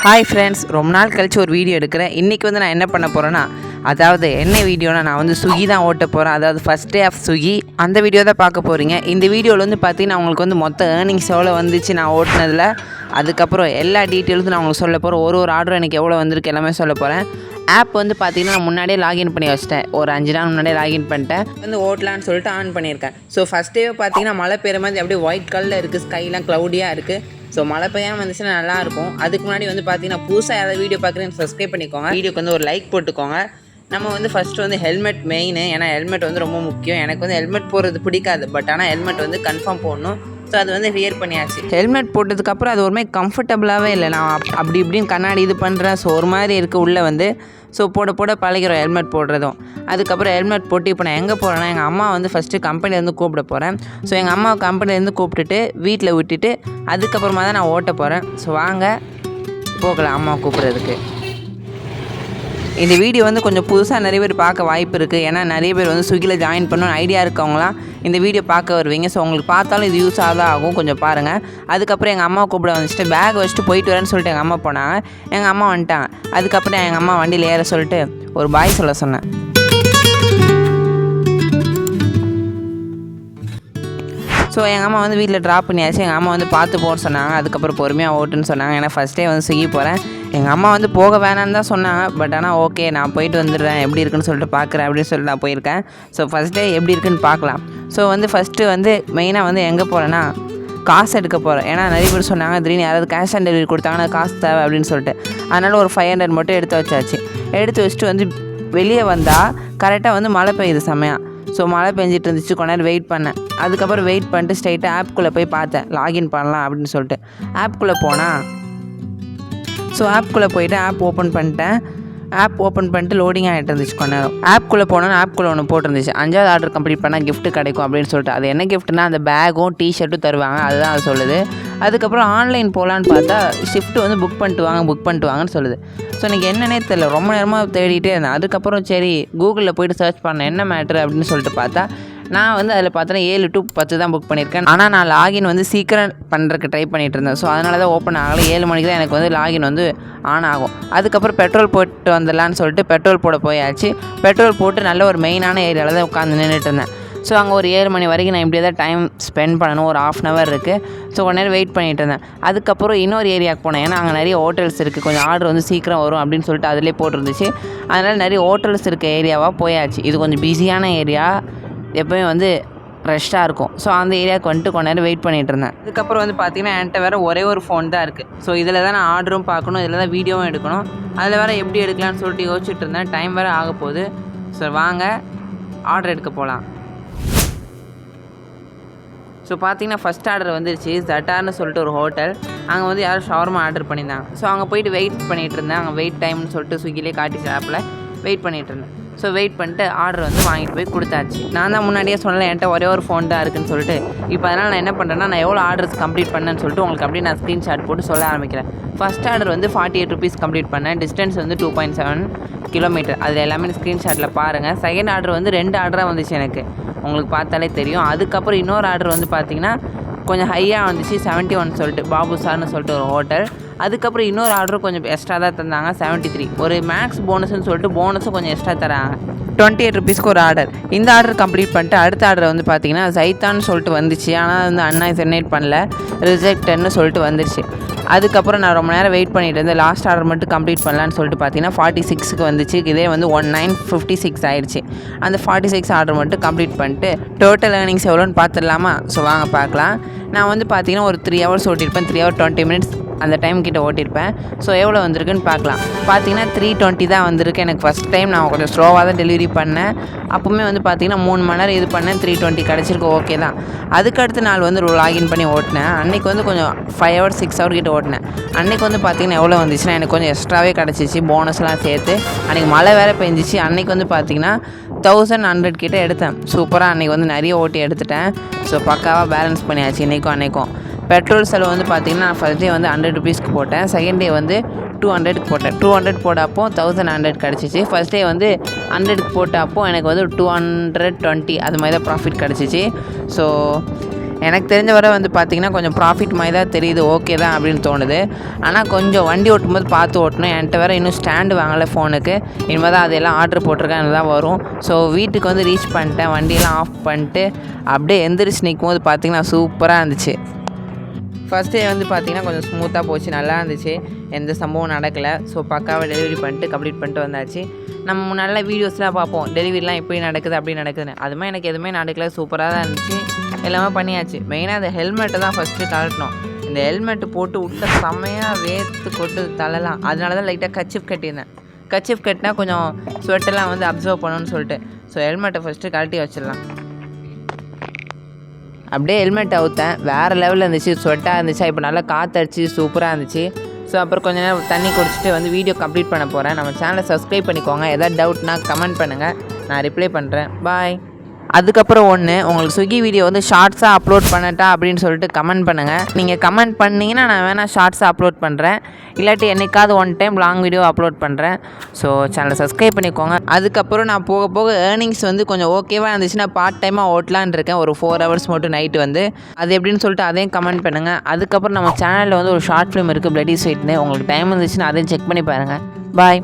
Hi friends, ரொம்ப நாள் கழிச்சு ஒரு வீடியோ எடுக்கிறேன். இன்றைக்கி வந்து நான் என்ன பண்ண போகிறேன்னா, அதாவது என்ன வீடியோனா நான் வந்து ஸ்விக்கி தான் ஓட்ட போகிறேன். அதாவது ஃபஸ்ட் டே ஆஃப் ஸ்விக்கி அந்த வீடியோ தான் பார்க்க போகிறீங்க. இந்த வீடியோவில் வந்து பார்த்தீங்கன்னா உங்களுக்கு வந்து மொத்த ஏர்னிங்ஸ் எவ்வளோ வந்துச்சு நான் ஓட்டினதில், அதுக்கப்புறம் எல்லா டீட்டெயில்ஸும் நான் உங்களுக்கு சொல்ல போகிறேன். ஒரு ஆர்டர் எனக்கு எவ்வளோ வந்திருக்கு எல்லாமே சொல்ல போகிறேன். ஆப் வந்து பார்த்தீங்கன்னா நான் முன்னாடியே லாகின் பண்ணி வச்சிட்டேன். ஒரு 5 நாள் முன்னாடியே லாகின் பண்ணிட்டேன். வந்து ஓட்டலான்னு சொல்லிட்டு ஆன் பண்ணியிருக்கேன். ஸோ ஃபஸ்ட் டே பார்த்தீங்கன்னா மழை பெய்கிற மாதிரி அப்படியே ஒயிட் கலரில் இருக்குது, ஸ்கைலாம் க்ளவுடியாக இருக்குது. ஸோ மழை பெய்யாமல் வந்துச்சுன்னா நல்லாயிருக்கும். அதுக்கு முன்னாடி வந்து பார்த்தீங்கன்னா புதுசாக யாராவது வீடியோ பார்க்குறேன்னு சப்ஸ்கிரைப் பண்ணிக்கோங்க. வீடியோக்கு வந்து ஒரு லைக் போட்டுக்கோங்க. நம்ம வந்து ஃபஸ்ட்டு வந்து ஹெல்மெட் மெயின். ஏன்னா ஹெல்மெட் வந்து ரொம்ப முக்கியம். எனக்கு வந்து ஹெல்மெட் போடுறது பிடிக்காது, பட் ஆனால் ஹெல்மெட் வந்து கன்ஃபார்ம் போடணும். ஸோ அது வந்து வியர் பண்ணியாச்சு. ஹெல்மெட் போட்டதுக்கப்புறம் அது ஒரு மாதிரி கம்ஃபர்டபுளாகவே இல்லை. நான் அப்படி இப்படின்னு கண்ணாடி இது பண்ணுறேன். ஸோ ஒரு மாதிரி இருக்குது உள்ளே வந்து. ஸோ போட பழகிறோம் ஹெல்மெட் போடுறதும். அதுக்கப்புறம் ஹெல்மெட் போட்டு இப்போ நான் எங்கே போகிறேன்னா, எங்கள் அம்மா வந்து ஃபஸ்ட்டு கம்பெனிலேருந்து கூப்பிட போகிறேன். ஸோ எங்கள் அம்மாவை கம்பெனிலேருந்து கூப்பிட்டுட்டு வீட்டில் விட்டுட்டு அதுக்கப்புறமா தான் நான் ஓட்ட போகிறேன். ஸோ வாங்க போகலாம் அம்மா கூப்பிட்றதுக்கு. இந்த வீடியோ வந்து கொஞ்சம் புதுசாக நிறைய பேர் பார்க்க வாய்ப்பு இருக்குது. ஏன்னா நிறைய பேர் வந்து ஸ்விக்கியில் ஜாயின் பண்ணணும்னு ஐடியா இருக்கவங்களாம் இந்த வீடியோ பார்க்க வருவீங்க. ஸோ உங்களுக்கு பார்த்தாலும் இது யூஸாக தான் ஆகும், கொஞ்சம் பாருங்கள். அதுக்கப்புறம் எங்கள் அம்மா கூப்பிட வந்துச்சுட்டு பேக் வச்சுட்டு போயிட்டு வரேன்னு சொல்லிட்டு எங்கள் அம்மா போனாங்க. எங்கள் அம்மா வந்துட்டாங்க. அதுக்கப்புறம் எங்கள் அம்மா வண்டியில் ஏற சொல்லிட்டு ஒரு பாய் சொல்ல சொன்னேன். ஸோ எங்கள் அம்மா வந்து வீட்டில் ட்ராப் பண்ணியாச்சு. எங்கள் அம்மா வந்து பார்த்து போன்னு சொன்னாங்க. அதுக்கப்புறம் பொறுமையாக ஓட்டுன்னு சொன்னாங்க. ஏன்னா ஃபஸ்ட் டே வந்து ஸ்விக்கி போகிறேன். எங்கள் அம்மா வந்து போக வேணான்னு தான் சொன்னாங்க. பட் ஆனால் ஓகே நான் போயிட்டு வந்துடுறேன், எப்படி இருக்குன்னு சொல்லிட்டு பார்க்குறேன் அப்படின்னு சொல்லிட்டு நான் போயிருக்கேன். ஸோ ஃபஸ்ட் டே எப்படி இருக்குன்னு பார்க்கலாம். ஸோ வந்து ஃபஸ்ட்டு வந்து மெயினாக வந்து எங்கே போகிறேன்னா காசு எடுக்க போகிறேன். ஏன்னா நிறைய பேர் சொன்னாங்க திடீர்னு யாராவது கேஷ் ஆன் டெலிவரி கொடுத்தாங்கன்னா காசு தேவை அப்படின்னு சொல்லிட்டு. அதனால் ஒரு 500 மட்டும் எடுத்து வச்சாச்சு. எடுத்து வச்சுட்டு வந்து வெளியே வந்தால் கரெக்டாக வந்து மழை பெய்யுது செம்மையாக. ஸோ மழை பெஞ்சிட்டு இருந்துச்சு. கொஞ்ச நேரம் வெயிட் பண்ணேன். அதுக்கப்புறம் வெயிட் பண்ணிட்டு ஸ்ட்ரைட்டாக ஆப்குள்ளே போய் பார்த்தேன் லாகின் பண்ணலாம் அப்படின்னு சொல்லிட்டு. ஆப்குள்ளே போனால் ஸோ ஆப்குள்ளே போய்ட்டு ஆப் ஓப்பன் பண்ணிட்டேன். ஆப் ஓப்பன் பண்ணிட்டு லோடிங் ஆகிட்டு இருந்துச்சு கொஞ்ச நேரம். ஆப்குள்ளே போனோன்னா ஆப்குள்ளே ஒன்று போட்டிருந்துச்சு, 5வது ஆர்டர் கம்ப்ளீட் பண்ணால் கிஃப்ட் கிடைக்கும் அப்படின்னு சொல்லிட்டு. அது என்ன கிஃப்ட்னா அந்த பேக்கும் டிஷர்ட்டும் தருவாங்க, அதுதான் அது சொல்லுது. அதுக்கப்புறம் ஆன்லைன் போகலான்னு பார்த்தா ஷிஃப்ட் வந்து புக் பண்ணிட்டு வாங்கன்னு சொல்லுது. ஸோ எனக்கு என்னன்னே தெரியல, ரொம்ப நேரமாக தேடிட்டே இருந்தேன். அதுக்கப்புறம் சரி கூகுளில் போய்ட்டு சர்ச் பண்ணேன் என்ன மேட்ரு அப்படின்னு சொல்லிட்டு பார்த்தா நான் வந்து அதில் பார்த்தோன்னா 7 to 10 தான் புக் பண்ணியிருக்கேன். ஆனால் நான் லாகின் வந்து சீக்கிரம் பண்ணுறதுக்கு ட்ரை பண்ணிகிட்டு இருந்தேன். ஸோ அதனால தான் ஓப்பன் ஆகலை. 7 மணிக்கு தான் எனக்கு வந்து லாகின் வந்து ஆன் ஆகும். அதுக்கப்புறம் பெட்ரோல் போட்டு வந்துடலான்னு சொல்லிட்டு பெட்ரோல் போட போயாச்சு. பெட்ரோல் போட்டு நல்ல ஒரு மெயினான ஏரியாவில் தான் உட்காந்து நின்றுட்டு இருந்தேன். ஸோ அங்கே ஒரு 7 மணி வரைக்கும் நான் இப்படியே தான் டைம் ஸ்பெண்ட் பண்ணணும். ஒரு 1/2 hour இருக்குது. ஸோ கொஞ்ச நேரம் வெயிட் பண்ணிகிட்டு இருந்தேன். அதுக்கப்புறம் இன்னொரு ஏரியாவுக்கு போனேன். ஏன்னா அங்கே நிறைய ஹோட்டல்ஸ் இருக்குது, கொஞ்சம் ஆர்டர் வந்து சீக்கிரம் வரும் அப்படின்னு சொல்லிட்டு அதிலே போட்டிருந்துச்சு. அதனால் நிறைய ஹோட்டல்ஸ் இருக்க ஏரியாவாக போயாச்சு. இது கொஞ்சம் பிஸியான ஏரியா, எப்போயும் வந்து ரஷ்ஷாக இருக்கும். ஸோ அந்த ஏரியாவுக்கு வந்துட்டு கொஞ்ச நேரம் வெயிட் பண்ணிகிட்டு இருந்தேன். அதுக்கப்புறம் வந்து பார்த்திங்கன்னா என்கிட்ட வேறு ஒரே ஒரு ஃபோன் தான் இருக்குது. ஸோ இதில் தான் நான் ஆர்டரும் பார்க்கணும், இதில் தான் வீடியோவும் எடுக்கணும். அதில் வேறு எப்படி எடுக்கலான்னு சொல்லிட்டு யோசிச்சுட்டு இருந்தேன். டைம் வேறு ஆக போகுது. ஸோ வாங்க ஆர்டர் எடுக்க போகலாம். ஸோ பார்த்தீங்கன்னா ஃபஸ்ட் ஆர்டர் வந்துருச்சு. ஜட்டார்னு சொல்லிட்டு ஒரு ஹோட்டல். அங்கே வந்து யாரும் ஷவர்மா ஆர்டர் பண்ணியிருந்தாங்க. ஸோ அங்கே போயிட்டு வெயிட் பண்ணிகிட்டு இருந்தேன். அங்கே வெயிட் டைம்னு சொல்லிட்டு ஸ்விக்கிலே காட்டிச்சு ஆப்பில். வெயிட் பண்ணிகிட்டு இருந்தேன். ஸோ வெயிட் பண்ணிட்டு ஆர்டர் வந்து வாங்கிட்டு போய் கொடுத்தாச்சு. நான் தான் முன்னாடியே சொன்னல என்கிட்ட ஒரே ஒரு ஃபோன் தான் இருக்குன்னு சொல்லிட்டு. இப்போ அதனால் நான் என்ன பண்ணுறேன்னா நான் எவ்வளோ ஆர்டர்ஸ் கம்ப்ளீட் பண்ணேன்னு சொல்லிட்டு உங்களுக்கு அப்படியே நான் ஸ்க்ரீன்ஷாட் போட்டு சொல்ல ஆரம்பிக்கிறேன். ஃபஸ்ட் ஆர்டர் வந்து 48 rupees கம்ப்ளீட் பண்ணேன். டிஸ்டன்ஸ் வந்து 2.7 kilometer. அதில் எல்லாமே ஸ்க்ரீன்ஷாட்டில் பாருங்கள். செகண்ட் ஆர்டர் வந்து 2 ஆர்டராக வந்துச்சு எனக்கு, உங்களுக்கு பார்த்தாலே தெரியும். அதுக்கப்புறம் இன்னொரு ஆர்டர் வந்து பார்த்திங்கன்னா கொஞ்சம் ஹையாக வந்துச்சு, 71 சொல்லிட்டு பாபு சார்னு சொல்லிட்டு ஒரு ஹோட்டல். அதுக்கப்புறம் இன்னொரு ஆர்டரும் கொஞ்சம் எக்ஸ்ட்ரா தான் தந்தாங்க, 73. ஒரு மேக்ஸ் போனஸ்ன்னு சொல்லிட்டு போனஸும் கொஞ்சம் எக்ஸ்ட்ரா தராங்க, 28 rupeesக்கு ஒரு ஆர்டர். இந்த ஆர்டர் கம்ப்ளீட் பண்ணிட்டு அடுத்த ஆர்டர் வந்து பார்த்திங்கன்னா சைத்தான்னு சொல்லிட்டு வந்துச்சு. ஆனால் வந்து அண்ணா ஜென்ரேட் பண்ணல, ரிஜெக்டட்னு சொல்லிட்டு வந்துருச்சு. அதுக்கப்புறம் நான் ரொம்ப நேரம் வெயிட் பண்ணிட்டு இருந்தேன். லாஸ்ட் ஆர்டர் மட்டும் கம்ப்ளீட் பண்ணலான்னு சொல்லிட்டு பார்த்தீங்கன்னா 46க்கு வந்துச்சு. இதே வந்து 1956 ஆயிடுச்சு. அந்த 46 ஆர்டர் மட்டும் கம்ப்ளீட் பண்ணிட்டு டோட்டல் ஏர்னிங்ஸ் எவ்வளோன்னு பார்த்துடலாமா? ஸோ வாங்க பார்க்கலாம். நான் வந்து பார்த்தீங்கன்னா ஒரு 3 hours ஓட்டியிருப்பேன், 3 hours 20 minutes அந்த டைம் கிட்ட ஓட்டியிருப்பேன். ஸோ எவ்வளோ வந்திருக்குன்னு பார்க்கலாம். பார்த்தீங்கன்னா 320 தான் வந்திருக்கு. எனக்கு ஃபஸ்ட் டைம் நான் கொஞ்சம் ஸ்லோவாக தான் டெலிவரி பண்ணேன். அப்போவுமே வந்து பார்த்தீங்கன்னா 3 மணி நேரம் இது பண்ணேன், 320 கிடச்சிருக்கு, ஓகே தான். அதுக்கடுத்த நாள் வந்து லாகின் பண்ணி ஓட்டினேன். அன்றைக்கி வந்து கொஞ்சம் 5 hours 6 hours கிட்ட ஓட்டினேன். அன்றைக்கி வந்து பார்த்திங்கன்னா எவ்வளோ வந்துச்சுன்னா எனக்கு கொஞ்சம் எக்ஸ்ட்ராவே கிடச்சிச்சு, போனஸ்லாம் சேர்த்து. அன்றைக்கி மழை வேறு பெஞ்சிச்சு. அன்றைக்கி வந்து பார்த்திங்கன்னா 1100 கிட்ட எடுத்தேன். சூப்பராக அன்றைக்கி வந்து நிறைய ஓட்டி எடுத்துட்டேன். ஸோ பக்காவாக பேலன்ஸ் பண்ணியாச்சு இன்றைக்கும் அன்றைக்கும். பெட்ரோல் செலவு வந்து பார்த்திங்கன்னா நான் ஃபஸ்ட் டே வந்து 100 rupeesக்கு போட்டேன். செகண்ட் டே வந்து 200க்கு போட்டேன். 200 போட்டப்போ 1100 கிடச்சிச்சு. ஃபஸ்ட் டே வந்து 100க்கு போட்டப்போ எனக்கு வந்து 220 அது மாதிரி தான் ப்ராஃபிட் கிடச்சிச்சு. ஸோ எனக்கு தெரிஞ்ச வரை வந்து பார்த்திங்கன்னா கொஞ்சம் ப்ராஃபிட் மாதிரி தான் தெரியுது, ஓகே தான் அப்படின்னு தோணுது. ஆனால் கொஞ்சம் வண்டி ஓட்டும்போது பார்த்து ஓட்டணும். என்கிட்ட வேறு இன்னும் ஸ்டாண்டு வாங்கலை ஃபோனுக்கு, இனிமேல் தான் அதெல்லாம் ஆர்டர் போட்டிருக்கேன், தான் வரும். ஸோ வீட்டுக்கு வந்து ரீச் பண்ணிட்டேன், வண்டியெல்லாம் ஆஃப் பண்ணிட்டு அப்படியே எந்திரிச்சு நிற்கும் போது பார்த்திங்கன்னா சூப்பராக இருந்துச்சு. ஃபஸ்ட் டே வந்து பார்த்திங்கன்னா கொஞ்சம் ஸ்மூத்தாக போச்சு, நல்லா இருந்துச்சு, எந்த சம்பவம் நடக்கலை. ஸோ பக்காவாக டெலிவரி பண்ணிட்டு கம்ப்ளீட் பண்ணிட்டு வந்தாச்சு. நம்ம முன்னாடி வீடியோஸ்லாம் பார்ப்போம், டெலிவரிலாம் எப்படி நடக்குது அப்படி நடக்குதுன்னு. அதுமாதிரி எனக்கு எதுவுமே நடக்கலை, சூப்பராக தான் இருந்துச்சு, எல்லாமே பண்ணியாச்சு. மெயினாக அந்த ஹெல்மெட்டை தான் ஃபஸ்ட்டு கழட்டணும். இந்த ஹெல்மெட்டு போட்டு விட்ட செம்மையாக வேர்த்து கொட்டு தலைலாம். அதனால தான் லைட்டாக கர்ச்சீஃப் கட்டியிருந்தேன். கர்ச்சீஃப் கட்டினா கொஞ்சம் ஸ்வெட்டெல்லாம் வந்து அப்சர்வ் பண்ணணும்னு சொல்லிட்டு. ஸோ ஹெல்மெட்டை ஃபஸ்ட்டு கழட்டி வச்சிடலாம். அப்படியே ஹெல்மெட் அவுத்தேன், வேறு லெவலில் இருந்துச்சு, ஸ்வெட்டாக இருந்துச்சு. இப்போ நல்லா காற்றடிச்சு சூப்பராக இருந்துச்சு. ஸோ அப்புறம் கொஞ்சம் நேரம் தண்ணி குடிச்சிட்டு வந்து வீடியோ கம்ப்ளீட் பண்ண போகிறேன். நம்ம சேனலை சப்ஸ்கிரைப் பண்ணிக்கோங்க, எதாவது டவுட்னா கமெண்ட் பண்ணுங்கள், நான் ரிப்ளை பண்ணுறேன். பாய். அதுக்கப்புறம் உங்களுக்கு ஸ்விக்கி வீடியோ வந்து ஷார்ட்ஸாக அப்லோட் பண்ணட்டா அப்படின்னு சொல்லிட்டு கமெண்ட் பண்ணுங்கள். நீங்கள் கமெண்ட் பண்ணிங்கன்னா நான் வேணால் ஷார்ட்ஸாக அப்லோட் பண்ணுறேன், இல்லாட்டி என்னைக்காவது one time long video upload பண்ணுறேன். ஸோ சேனலை சப்ஸ்கிரைப் பண்ணிக்கோங்க. அதுக்கப்புறம் நான் போக போக ஏர்னிங்ஸ் வந்து கொஞ்சம் ஓகேவாக இருந்துச்சுன்னா பார்ட் டைமாக ஓட்டலான்னு இருக்கேன், ஒரு 4 hours மட்டும் நைட்டு வந்து. அது எப்படின்னு சொல்லிட்டு அதையும் கமெண்ட் பண்ணுங்கள். அதுக்கப்புறம் நம்ம சேனலில் வந்து ஒரு ஷார்ட் ஃபிலிம் இருக்குது, பிளட்டி ஸ்வீட்னு. உங்களுக்கு டைம் இருந்துச்சுன்னா அதையும் செக் பண்ணி பாருங்கள். பாய்.